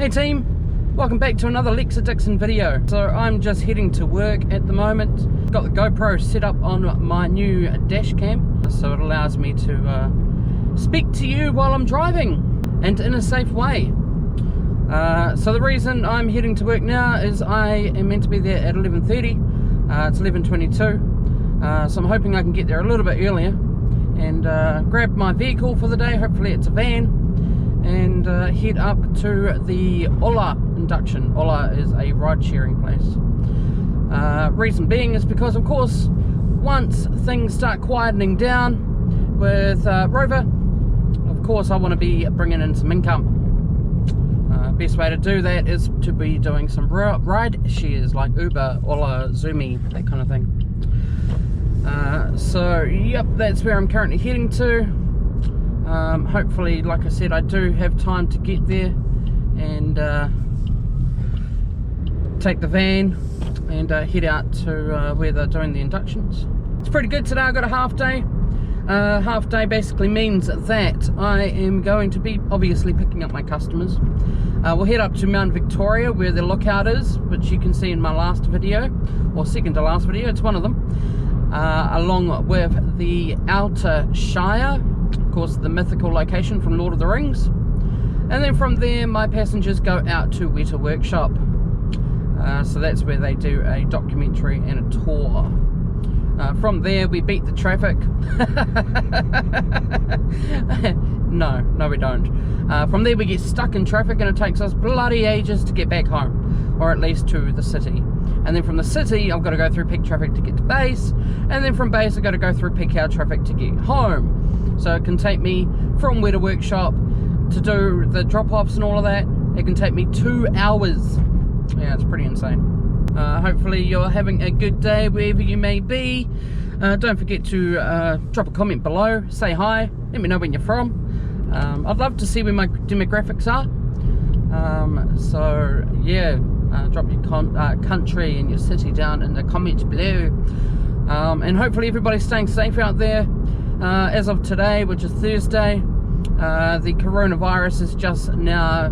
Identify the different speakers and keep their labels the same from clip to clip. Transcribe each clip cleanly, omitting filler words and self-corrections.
Speaker 1: Hey team, welcome back to another Lexa Dixon video. So I'm just heading to work at the moment. Got the GoPro set up on my new dash cam, so it allows me to speak to you while I'm driving and in a safe way. So the reason I'm heading to work now is I am meant to be there at 11:30. It's 11:22, so I'm hoping I can get there a little bit earlier and grab my vehicle for the day. Hopefully it's a van, and head up to the Ola induction. Ola is a ride-sharing place. Reason being is because, of course, once things start quietening down with Rover, of course I want to be bringing in some income. Best way to do that is to be doing some ride shares like Uber, Ola, Zoomy, that kind of thing. So yep, that's where I'm currently heading to. Hopefully, like I said, I do have time to get there and take the van and head out to where they're doing the inductions. It's pretty good today. I got a half day. Half day basically means that I am going to be obviously picking up my customers. We'll head up to Mount Victoria where the lookout is, which you can see in my last video, or second to last video, it's one of them, along with the outer Shire, of course the mythical location from Lord of the Rings. And then from there my passengers go out to Weta Workshop, so that's where they do a documentary and a tour. From there we beat the traffic. no we don't. From there we get stuck in traffic and it takes us bloody ages to get back home, or at least to the city. And then from the city I've got to go through peak traffic to get to base, and then from base I've got to go through peak hour traffic to get home. So it can take me from Weta Workshop to do the drop-offs and all of that, it can take me 2 hours. Yeah, it's pretty insane. Hopefully you're having a good day wherever you may be. Don't forget to drop a comment below, say hi, let me know when you're from. I'd love to see where my demographics are. So yeah, drop your country and your city down in the comments below. And hopefully everybody's staying safe out there. As of today, which is Thursday, the coronavirus has just now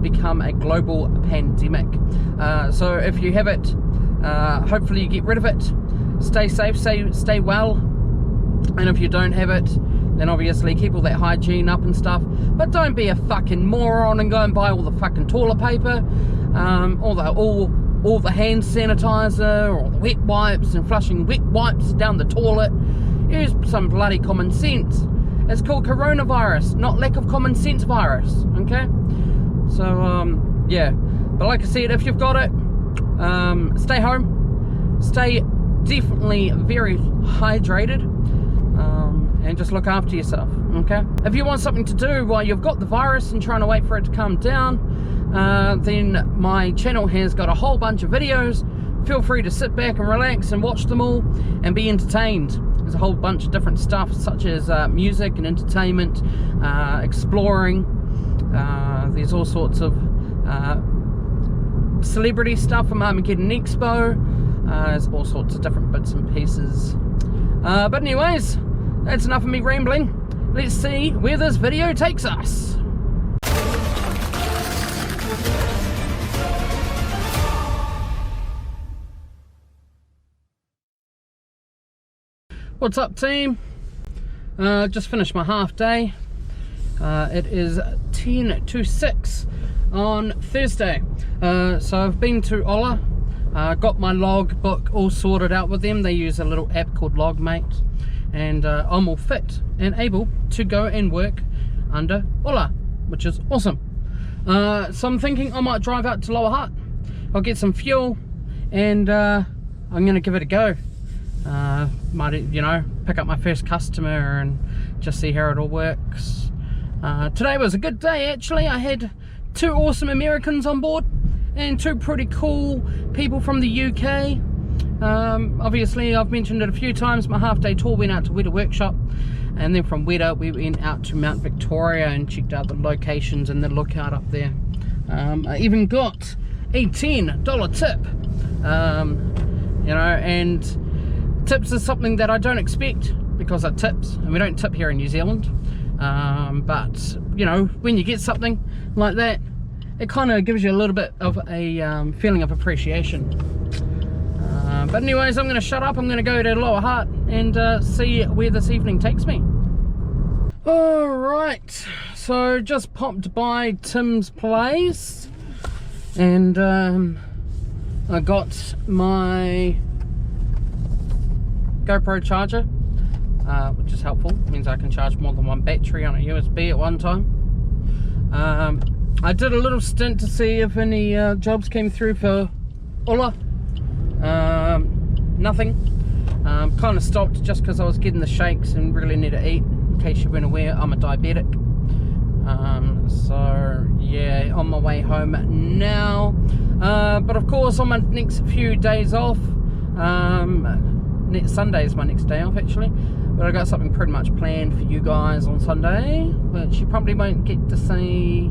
Speaker 1: become a global pandemic. So if you have it, hopefully you get rid of it. Stay safe, stay well, and if you don't have it, then obviously keep all that hygiene up and stuff, but don't be a fucking moron and go and buy all the fucking toilet paper, all the hand sanitizer, or the wet wipes, and flushing wet wipes down the toilet. Use some bloody common sense. It's called coronavirus, not lack of common sense virus, okay? So yeah, but like I said, if you've got it, stay home, stay definitely very hydrated, and just look after yourself, okay? If you want something to do while you've got the virus and trying to wait for it to calm down, then my channel has got a whole bunch of videos. Feel free to sit back and relax and watch them all and be entertained. There's a whole bunch of different stuff, such as music and entertainment, exploring. There's all sorts of celebrity stuff from Armageddon Expo. There's all sorts of different bits and pieces. But anyways, that's enough of me rambling. Let's see where this video takes us. What's up team? Just finished my half day. It is 10 to 6 on Thursday. So I've been to Ola, got my log book all sorted out with them. They use a little app called Logmate, and I'm all fit and able to go and work under Ola, which is awesome. So I'm thinking I might drive out to Lower Hutt. I'll get some fuel and I'm gonna give it a go. Might, you know, pick up my first customer and just see how it all works. Today was a good day actually. I had 2 awesome Americans on board and 2 pretty cool people from the UK. Obviously I've mentioned it a few times, my half day tour went out to Weta Workshop, and then from Weta we went out to Mount Victoria and checked out the locations and the lookout up there. I even got a $10 tip, you know, and tips is something that I don't expect because it tips, and we don't tip here in New Zealand. But you know, when you get something like that, it kind of gives you a little bit of a feeling of appreciation. But anyways, I'm going to shut up. I'm going to go to Lower Hutt and see where this evening takes me. Alright, so just popped by Tim's place and I got my GoPro charger, which is helpful. It means I can charge more than one battery on a USB at one time. I did a little stint to see if any jobs came through for Ulla. Nothing. Kind of stopped just because I was getting the shakes and really need to eat. In case you weren't aware, I'm a diabetic. So yeah, on my way home now. But of course, on my next few days off, Sunday is my next day off actually. But I got something pretty much planned for you guys on Sunday, which you probably won't get to see.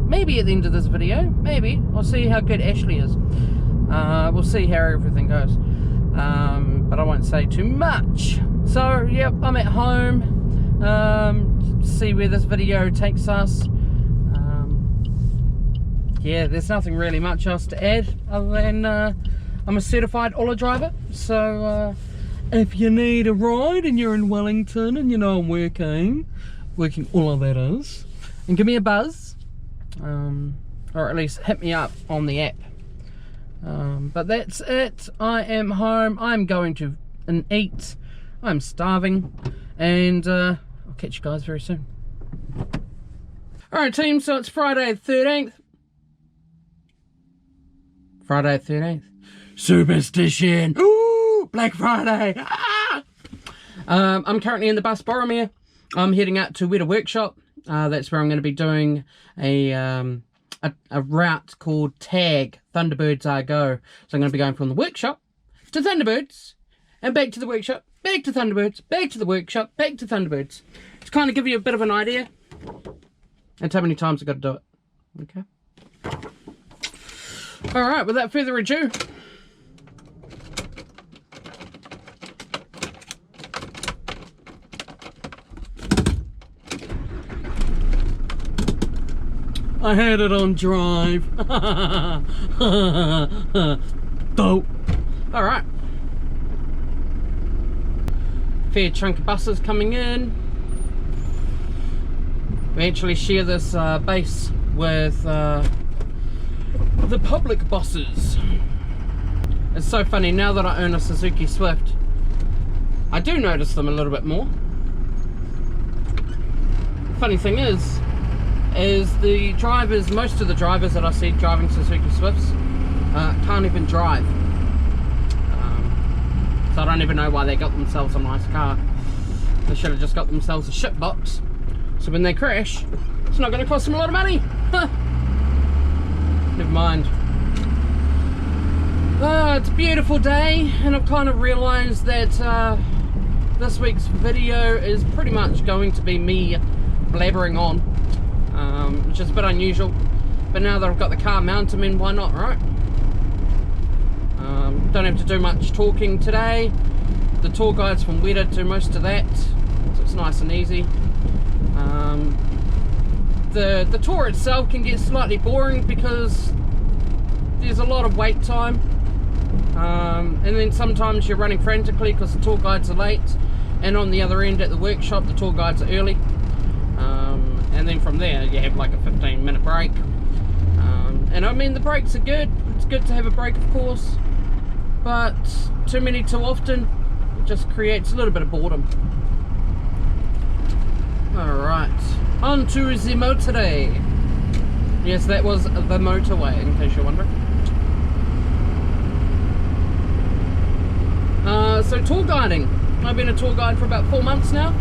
Speaker 1: Maybe at the end of this video, maybe. I'll see how good Ashley is. We'll see how everything goes. But I won't say too much. So, yep, I'm at home. See where this video takes us. Yeah, there's nothing really much else to add other than I'm a certified Ulla driver. So, if you need a ride and you're in Wellington and you know I'm working Ulla that is, and give me a buzz. Or at least hit me up on the app. But that's it. I am home. I'm going to eat. I'm starving, and I'll catch you guys very soon. Alright team, so it's Friday the 13th. Friday the 13th. Superstition! Ooh! Black Friday! Ah! I'm currently in the bus Boromir. I'm heading out to Weta Workshop. That's where I'm going to be doing a route called Tag Thunderbirds I Go. So I'm going to be going from the workshop to Thunderbirds and back to the workshop, back to Thunderbirds, back to the workshop, back to Thunderbirds. To kind of give you a bit of an idea. That's how many times I've got to do it. Okay. Alright, without further ado. I had it on drive. Dope. Alright. Fair chunk of buses coming in. We actually share this base with the public buses. It's so funny, now that I own a Suzuki Swift, I do notice them a little bit more. Funny thing is the drivers, most of the drivers that I see driving Suzuki Swifts can't even drive. So I don't even know why they got themselves a nice car. They should have just got themselves a shit box. So when they crash, it's not going to cost them a lot of money. Never mind. It's a beautiful day, and I've kind of realised that this week's video is pretty much going to be me blabbering on. Which is a bit unusual, but now that I've got the car mounted in, why not, right? Don't have to do much talking today. The tour guides from Weta do most of that, so it's nice and easy. The tour itself can get slightly boring because there's a lot of wait time, and then sometimes you're running frantically because the tour guides are late, and on the other end at the workshop the tour guides are early. And then from there you have like a 15-minute break, and I mean the breaks are good. It's good to have a break, of course, but too many too often it just creates a little bit of boredom. Alright, on to the motorway. Yes, that was the motorway, in case you're wondering. So tour guiding. I've been a tour guide for about 4 months now,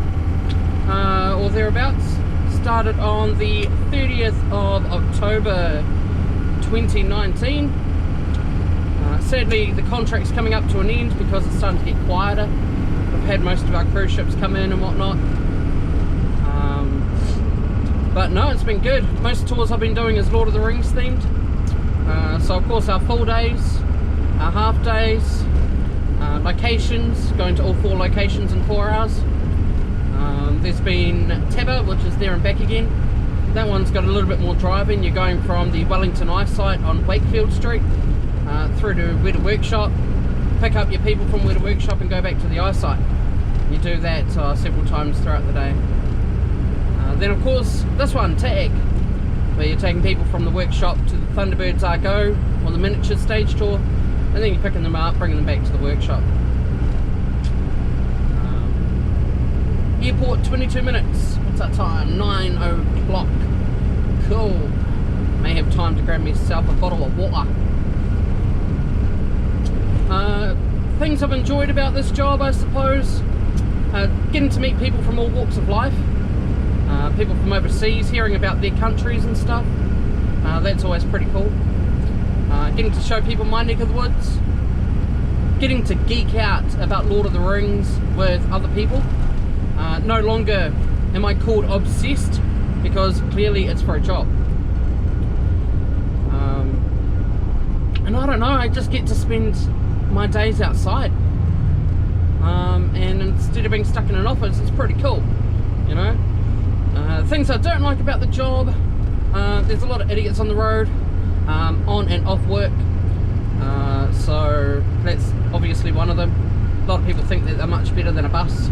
Speaker 1: or thereabouts. Started on the 30th of October 2019. Sadly, the contract's coming up to an end because it's starting to get quieter. We've had most of our cruise ships come in and whatnot. But no, it's been good. Most tours I've been doing is Lord of the Rings themed. So of course our full days, our half days, locations, going to all 4 locations in 4 hours. There's been Teba, which is there and back again. That one's got a little bit more driving. You're going from the Wellington eyesight on Wakefield Street through to Weta Workshop, pick up your people from Weta Workshop and go back to the eyesight. You do that several times throughout the day. Then of course this one, Tag, where you're taking people from the workshop to the Thunderbirds Argo or the miniature stage tour, and then you're picking them up, bringing them back to the workshop. Airport, 22 minutes. What's that time? 9 o'clock. Cool. May have time to grab myself a bottle of water. Things I've enjoyed about this job, I suppose, getting to meet people from all walks of life, people from overseas, hearing about their countries and stuff. That's always pretty cool. Getting to show people my neck of the woods, getting to geek out about Lord of the Rings with other people. No longer am I called obsessed, because clearly it's for a job. And I don't know, I just get to spend my days outside. And instead of being stuck in an office, it's pretty cool, you know. Things I don't like about the job, there's a lot of idiots on the road, on and off work. So that's obviously one of them. A lot of people think that they're much better than a bus.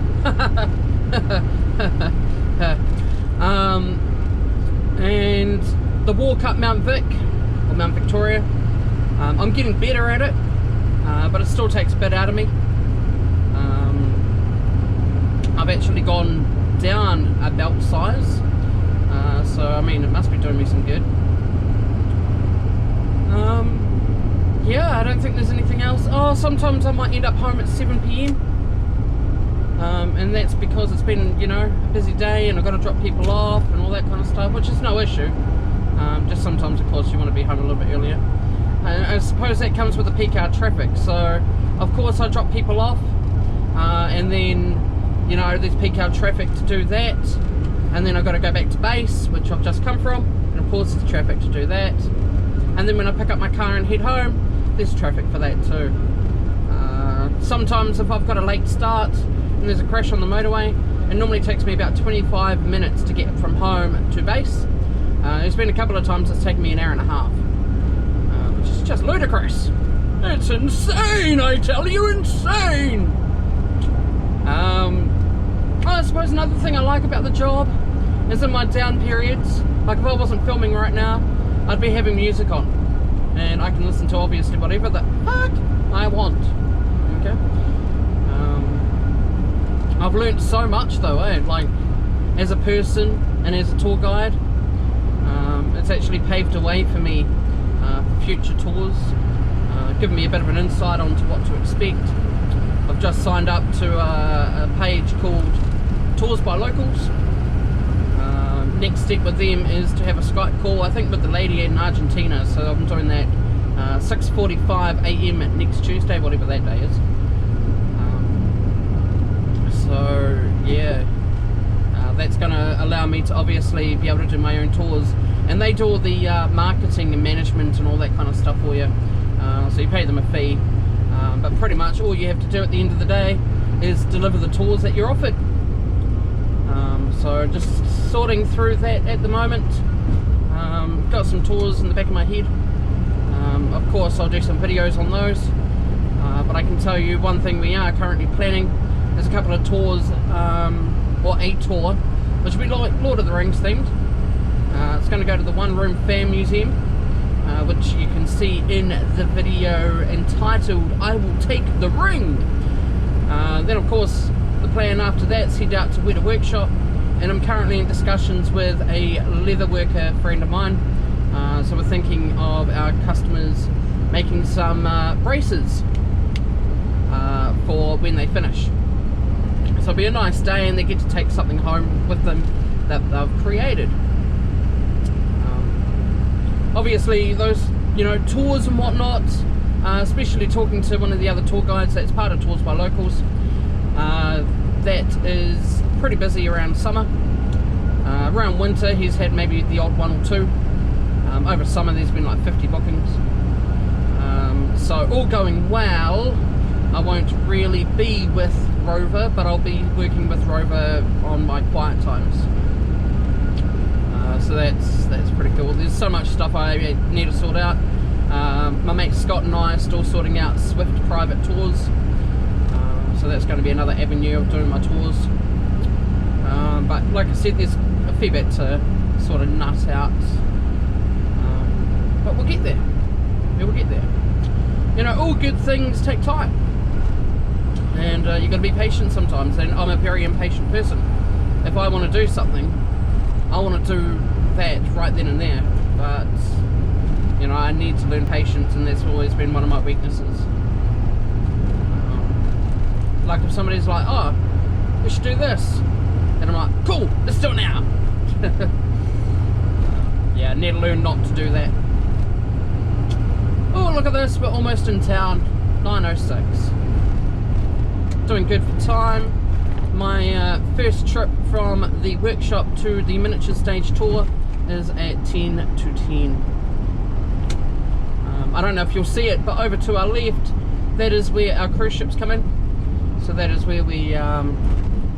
Speaker 1: And the walk up Mount Vic, or Mount Victoria, I'm getting better at it, but it still takes a bit out of me. I've actually gone down a belt size, so I mean it must be doing me some good. Yeah, I don't think there's anything else. Oh, sometimes I might end up home at 7 PM. And that's because it's been, you know, a busy day and I've got to drop people off and all that kind of stuff, which is no issue. Just sometimes, of course, you want to be home a little bit earlier. And I suppose that comes with the peak hour traffic. So, of course, I drop people off, and then, you know, there's peak hour traffic to do that. And then I've got to go back to base, which I've just come from. And, of course, there's traffic to do that. And then when I pick up my car and head home, there's traffic for that too. Sometimes if I've got a late start and there's a crash on the motorway, it normally takes me about 25 minutes to get from home to base. There's been a couple of times it's taken me an hour and a half, which is just ludicrous. It's insane, I tell you, insane! I suppose another thing I like about the job is in my down periods, like if I wasn't filming right now, I'd be having music on, and I can listen to obviously whatever the fuck I want. Okay. I've learnt so much though, like as a person and as a tour guide. It's actually paved the way for me for future tours, given me a bit of an insight onto what to expect. I've just signed up to a page called Tours by Locals. Next step with them is to have a Skype call, I think with the lady in Argentina, so I'm doing that 6:45 AM next Tuesday, whatever that day is. So yeah, that's going to allow me to obviously be able to do my own tours, and they do all the marketing and management and all that kind of stuff for you. So you pay them a fee, but pretty much all you have to do at the end of the day is deliver the tours that you're offered. So just sorting through that at the moment. Got some tours in the back of my head. Of course I'll do some videos on those, but I can tell you one thing we are currently planning is a couple of tours, or a tour, which will be like Lord of the Rings themed. It's going to go to the One Room Fan Museum, which you can see in the video entitled I Will Take the Ring. Then of course the plan after that is head out to Weta Workshop, and I'm currently in discussions with a leather worker friend of mine. So we're thinking of our customers making some braces for when they finish. So it'll be a nice day and they get to take something home with them that they've created. Obviously those, you know, tours and whatnot, especially talking to one of the other tour guides that's part of Tours by Locals, that is pretty busy around summer. Around winter he's had maybe the odd one or two. Over summer there's been like 50 bookings. So all going well, I won't really be with Rover, but I'll be working with Rover on my quiet times. so that's pretty cool. There's so much stuff I need to sort out. My mate Scott and I are still sorting out Swift private tours, so that's going to be another avenue of doing my tours. But like I said, there's a fair bit to sort of nut out, but we'll get there. We'll get there. You know, all good things take time, and you've got to be patient sometimes, and I'm a very impatient person. If I want to do something, I want to do that right then and there, but you know, I need to learn patience, and that's always been one of my weaknesses. Like if somebody's like, oh, we should do this, and I'm like, cool, let's do it now. Yeah, I need to learn not to do that. Oh, look at this, we're almost in town. 9:06. Doing good for time. My first trip from the workshop to the miniature stage tour is at 10 to 10. I don't know if you'll see it, but over to our left, that is where our cruise ships come in. So that is where we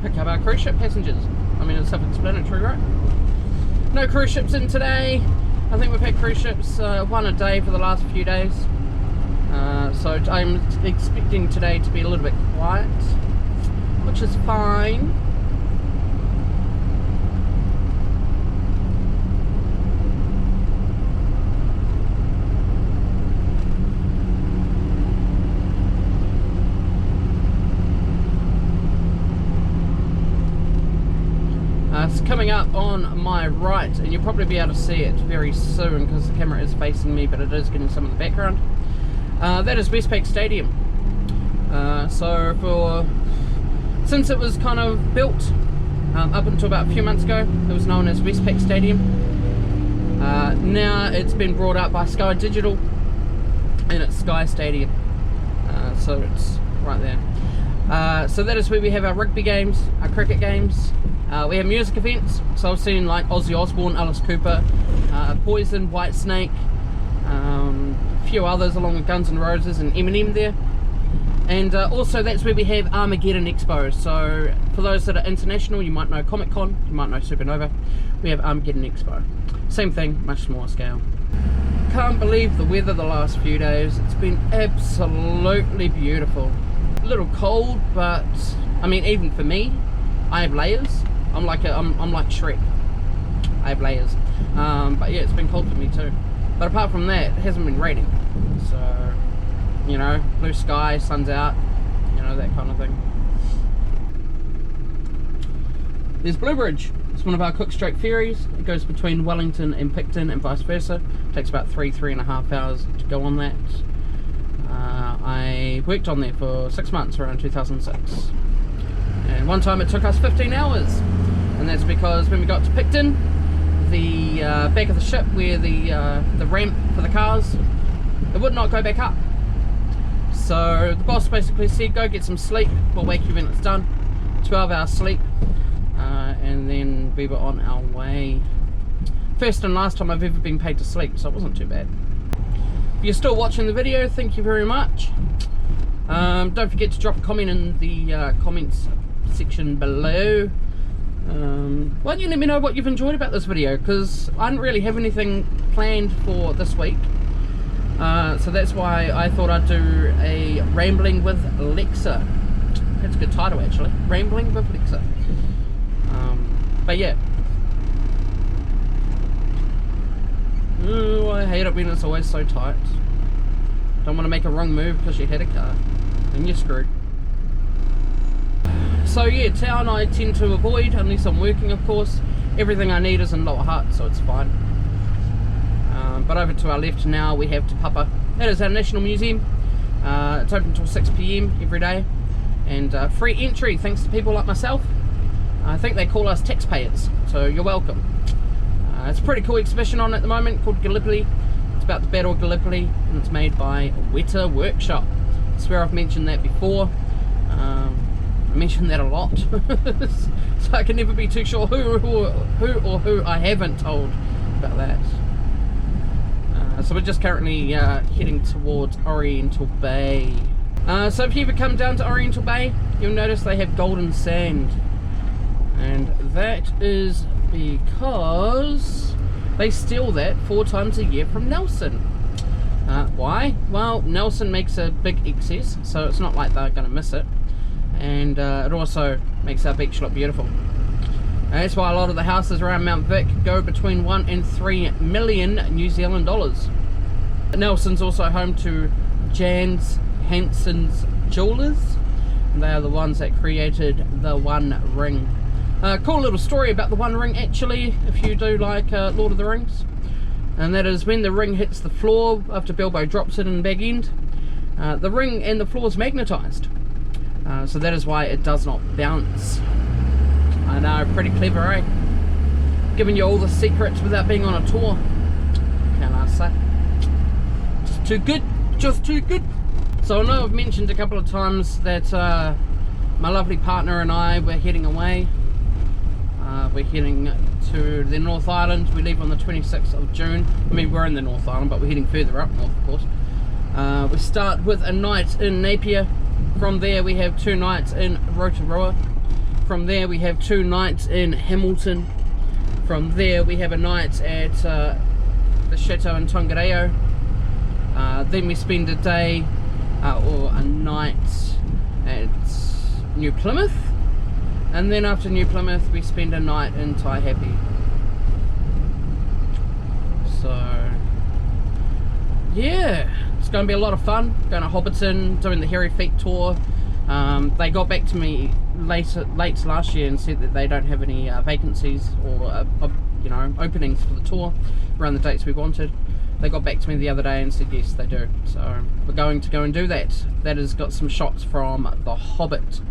Speaker 1: pick up our cruise ship passengers. I mean, it's self-explanatory, right? No cruise ships in today. I think we've had cruise ships one a day for the last few days. So I'm expecting today to be a little bit quiet, which is fine. It's coming up on my right, and you'll probably be able to see it very soon because the camera is facing me, but it is getting some of the background. That is Westpac Stadium. Since it was kind of built up until about a few months ago, it was known as Westpac Stadium. Now it's been brought up by Sky Digital, and it's Sky Stadium. So it's right there. So that is where we have our rugby games, our cricket games. We have music events, so I've seen like Ozzy Osbourne, Alice Cooper, Poison, Whitesnake, a few others along with Guns N' Roses and Eminem there. And also that's where we have Armageddon Expo. So for those that are international, you might know Comic Con, you might know Supernova. We have Armageddon Expo. Same thing, much smaller scale. Can't believe the weather the last few days. It's been absolutely beautiful. A little cold, but I mean, even for me, I have layers. I'm like Shrek. I have layers. But yeah, it's been cold for me too. But apart from that, it hasn't been raining. So, you know, blue sky, sun's out, you know, that kind of thing. There's Blue Bridge. It's one of our Cook Strait ferries. It goes between Wellington and Picton and vice versa. It takes about 3.5 hours to go on that. I worked on there for 6 months around 2006. And one time it took us 15 hours. And that's because when we got to Picton, the back of the ship where the ramp for the cars, it would not go back up. So the boss basically said, go get some sleep, we'll wake you when it's done. 12 hours sleep, and then we were on our way. First and last time I've ever been paid to sleep, so it wasn't too bad. If you're still watching the video, thank you very much. Don't forget to drop a comment in the comments section below. Why don't you let me know what you've enjoyed about this video, because I didn't really have anything planned for this week. So that's why I thought I'd do a Rambling with Lexa. That's a good title actually, Rambling with Lexa. But yeah. Ooh, I hate it when it's always so tight. Don't want to make a wrong move because you hit a car, then you're screwed. So yeah, town I tend to avoid unless I'm working, of course. Everything I need is in Lower Hutt, so it's fine. But over to our left now we have Te Papa. That is our National Museum. It's open until 6 PM every day, and free entry thanks to people like myself. I think they call us taxpayers, so you're welcome. It's a pretty cool exhibition on at the moment called Gallipoli. It's about the Battle of Gallipoli, and it's made by Weta Workshop. I swear I've mentioned that before. I mention that a lot. So I can never be too sure who I haven't told about that. So we're just currently heading towards Oriental Bay. So if you ever come down to Oriental Bay, you'll notice they have golden sand, and that is because they steal that 4 times a year from Nelson. Why? Well, Nelson makes a big excess, so it's not like they're going to miss it. And it also makes our beach look beautiful. And that's why a lot of the houses around Mount Vic go between 1 and 3 million New Zealand dollars. Nelson's also home to Jan's Hanson's Jewelers. They are the ones that created the One Ring. Cool little story about the One Ring, actually, if you do like Lord of the Rings. And that is when the ring hits the floor after Bilbo drops it in the back end, the ring and the floor is magnetized. So that is why it does not bounce. I know, pretty clever, eh? Giving you all the secrets without being on a tour. Can I say? Just too good, just too good. So I know I've mentioned a couple of times that my lovely partner and I were heading away. We're heading to the North Island. We leave on the 26th of June. I mean, we're in the North Island, but we're heading further up north, of course. We start with a night in Napier. From there we have 2 nights in Rotorua. From there we have 2 nights in Hamilton. From there we have a night at the Chateau in Tongariro. Then we spend a day or a night at New Plymouth. And then after New Plymouth we spend a night in Taihape. So yeah, it's going to be a lot of fun. Going to Hobbiton, doing the Hairy Feet tour. They got back to me late last year and said that they don't have any vacancies or you know, openings for the tour around the dates we wanted. They got back to me the other day and said yes, they do. So we're going to go and do that. That has got some shots from The Hobbit.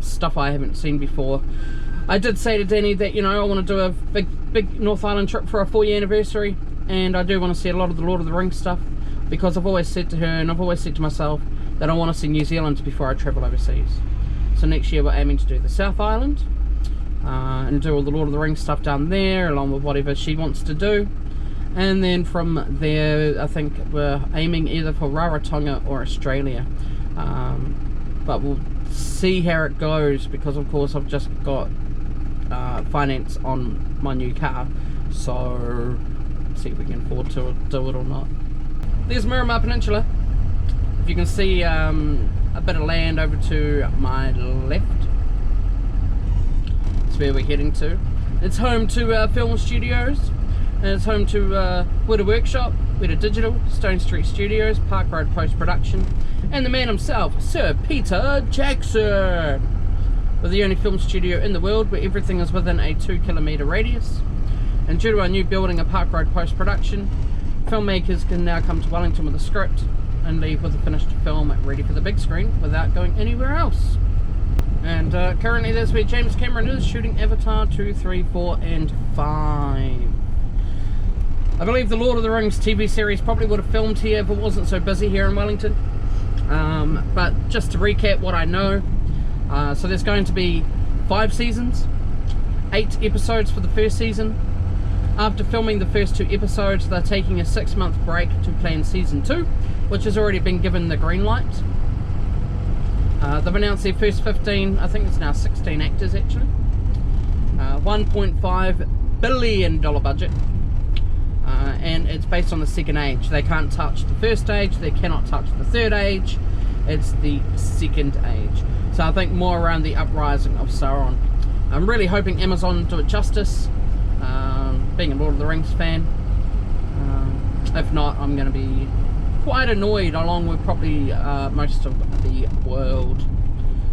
Speaker 1: Stuff I haven't seen before. I did say to Danny that, you know, I want to do a big North Island trip for our 4-year anniversary, and I do want to see a lot of the Lord of the Rings stuff, because I've always said to her and I've always said to myself that I want to see New Zealand before I travel overseas. So next year we're aiming to do the South Island and do all the Lord of the Rings stuff down there, along with whatever she wants to do. And then from there I think we're aiming either for Rarotonga or Australia, but we'll see how it goes, because of course I've just got finance on my new car, so see if we can afford to do it or not. There's Miramar Peninsula. If you can see a bit of land over to my left, that's where we're heading to. It's home to film studios, and it's home to Weta Workshop, Weta Digital, Stone Street Studios, Park Road Post Production, and the man himself, Sir Peter Jackson. We're the only film studio in the world where everything is within a 2-kilometre radius. And due to our new building of Park Road Post Production, filmmakers can now come to Wellington with a script and leave with a finished film ready for the big screen without going anywhere else. And currently that's where James Cameron is shooting Avatar 2, 3, 4 and 5. I believe the Lord of the Rings TV series probably would have filmed here if it wasn't so busy here in Wellington. But just to recap what I know, so there's going to be 5 seasons, 8 episodes for the first season. After filming the first 2 episodes, they're taking a 6-month break to plan season 2, which has already been given the green light. They've announced their first 15, I think it's now 16 actors actually. $1.5 billion budget. And it's based on the second age. They can't touch the first age, they cannot touch the third age, it's the second age. So I think more around the uprising of Sauron. I'm really hoping Amazon do it justice, being a Lord of the Rings fan. If not, I'm going to be quite annoyed, along with probably most of the world.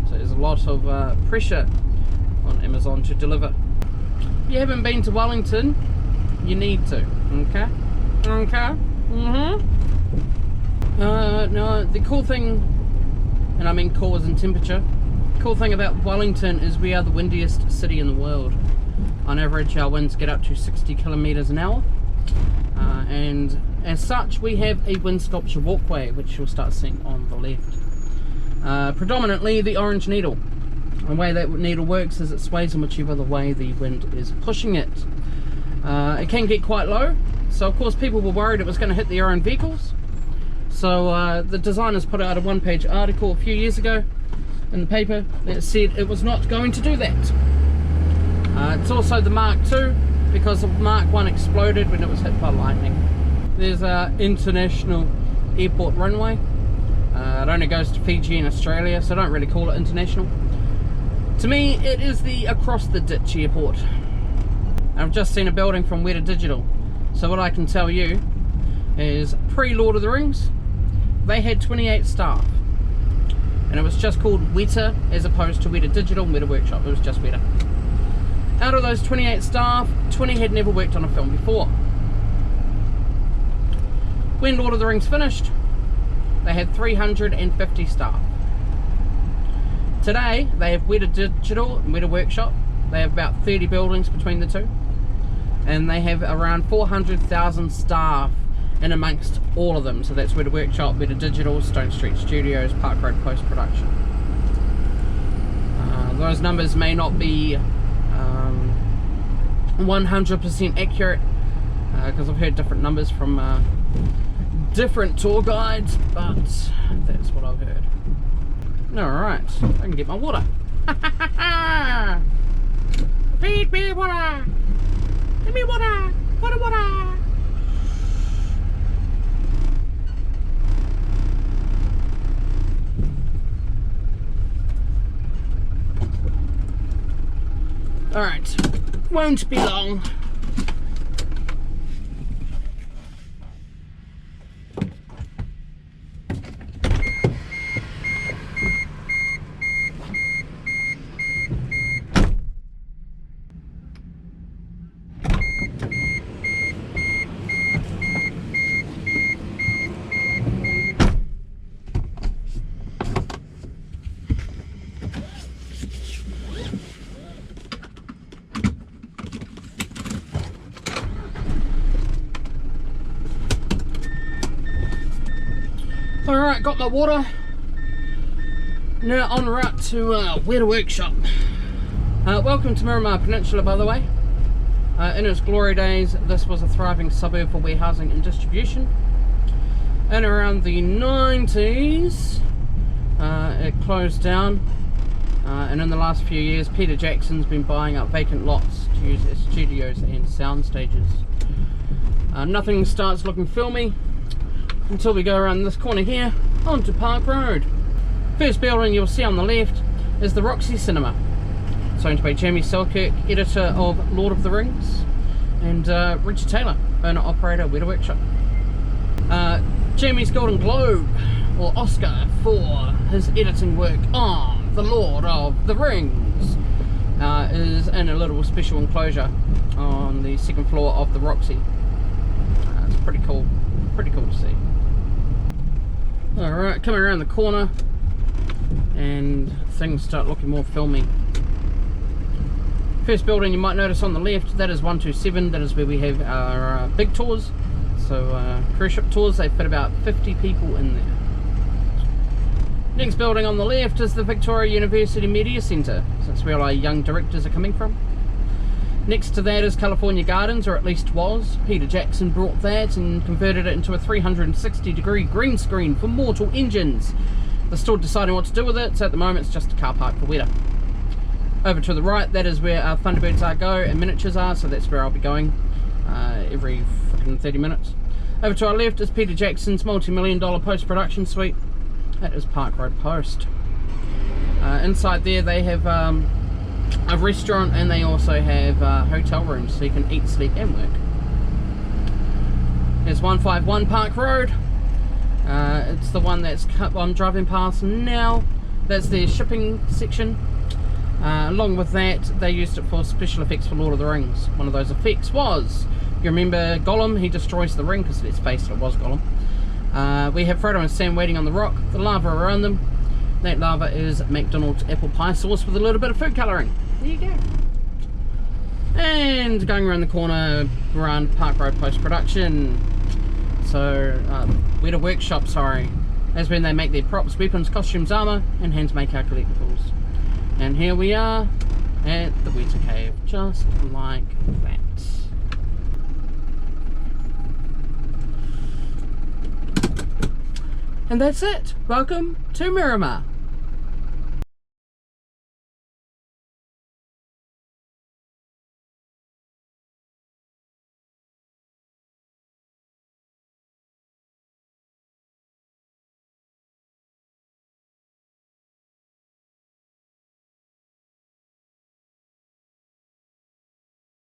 Speaker 1: So there's a lot of pressure on Amazon to deliver. If you haven't been to Wellington, you need to, okay? Okay? No, the cool thing, and I mean cool as in temperature, the cool thing about Wellington is we are the windiest city in the world. On average, our winds get up to 60 kilometres an hour. And as such, we have a wind sculpture walkway, which you'll start seeing on the left. Predominantly the orange needle. The way that needle works is it sways in whichever the way the wind is pushing it. It can get quite low, so of course people were worried it was going to hit their own vehicles. So the designers put out a 1-page article a few years ago in the paper that said it was not going to do that. It's also the Mark II, because the Mark 1 exploded when it was hit by lightning. There's an international airport runway. It only goes to Fiji and Australia, so I don't really call it international. To me, it is the across the ditch airport. I've just seen a building from Weta Digital, so what I can tell you is pre-Lord of the Rings, they had 28 staff, and it was just called Weta as opposed to Weta Digital and Weta Workshop. It was just Weta. Out of those 28 staff, 20 had never worked on a film before. When Lord of the Rings finished, they had 350 staff. Today, they have Weta Digital and Weta Workshop. They have about 30 buildings between the two. And they have around 400,000 staff in amongst all of them. So that's Weta Workshop, Weta Digital, Stone Street Studios, Park Road Post Production. Those numbers may not be 100% accurate, because I've heard different numbers from different tour guides, but that's what I've heard. Alright, I can get my water. Feed me water! Give me water! Water, water! Alright, won't be long. Alright, got my water. Now en route to Weta Workshop. Welcome to Miramar Peninsula, by the way. In its glory days, this was a thriving suburb for warehousing and distribution. And around the 90s, it closed down. And in the last few years, Peter Jackson's been buying up vacant lots to use as studios and sound stages. Nothing starts looking filmy until we go around this corner here onto Park Road. First building you'll see on the left is the Roxy Cinema. It's owned by Jamie Selkirk, editor of Lord of the Rings, and Richard Taylor, owner operator, Weta Workshop. Jamie's Golden Globe, or Oscar, for his editing work on The Lord of the Rings is in a little special enclosure on the second floor of the Roxy. It's pretty cool to see. Alright, coming around the corner and things start looking more filmy. First building you might notice on the left, that is 127. That is where we have our big tours. So cruise ship tours, they fit about 50 people in there. Next building on the left is the Victoria University Media Centre. So that's where all our young directors are coming from. Next to that is California Gardens, or at least was. Peter Jackson brought that and converted it into a 360-degree green screen for Mortal Engines. They're still deciding what to do with it, so at the moment it's just a car park for Weta. Over to the right, that is where our Thunderbirds Are Go and miniatures are, so that's where I'll be going every freaking 30 minutes. Over to our left is Peter Jackson's multi-million-dollar post-production suite. That is Park Road Post. Inside there they have a restaurant, and they also have hotel rooms, so you can eat, sleep and work. There's 151 Park Road. It's the one that's I'm driving past now. That's their shipping section. Along with that, they used it for special effects for Lord of the Rings. One of those effects was, you remember Gollum, he destroys the ring, because let's face it, it was Gollum. We have Frodo and Sam waiting on the rock, the lava around them. That lava is McDonald's apple pie sauce with a little bit of food colouring. There you go. And going around the corner, around Park Road Post Production. So, Weta Workshop, sorry. That's when they make their props, weapons, costumes, armour, and hands make our collectibles. And here we are at the Weta Cave, just like that. And that's it. Welcome to Miramar.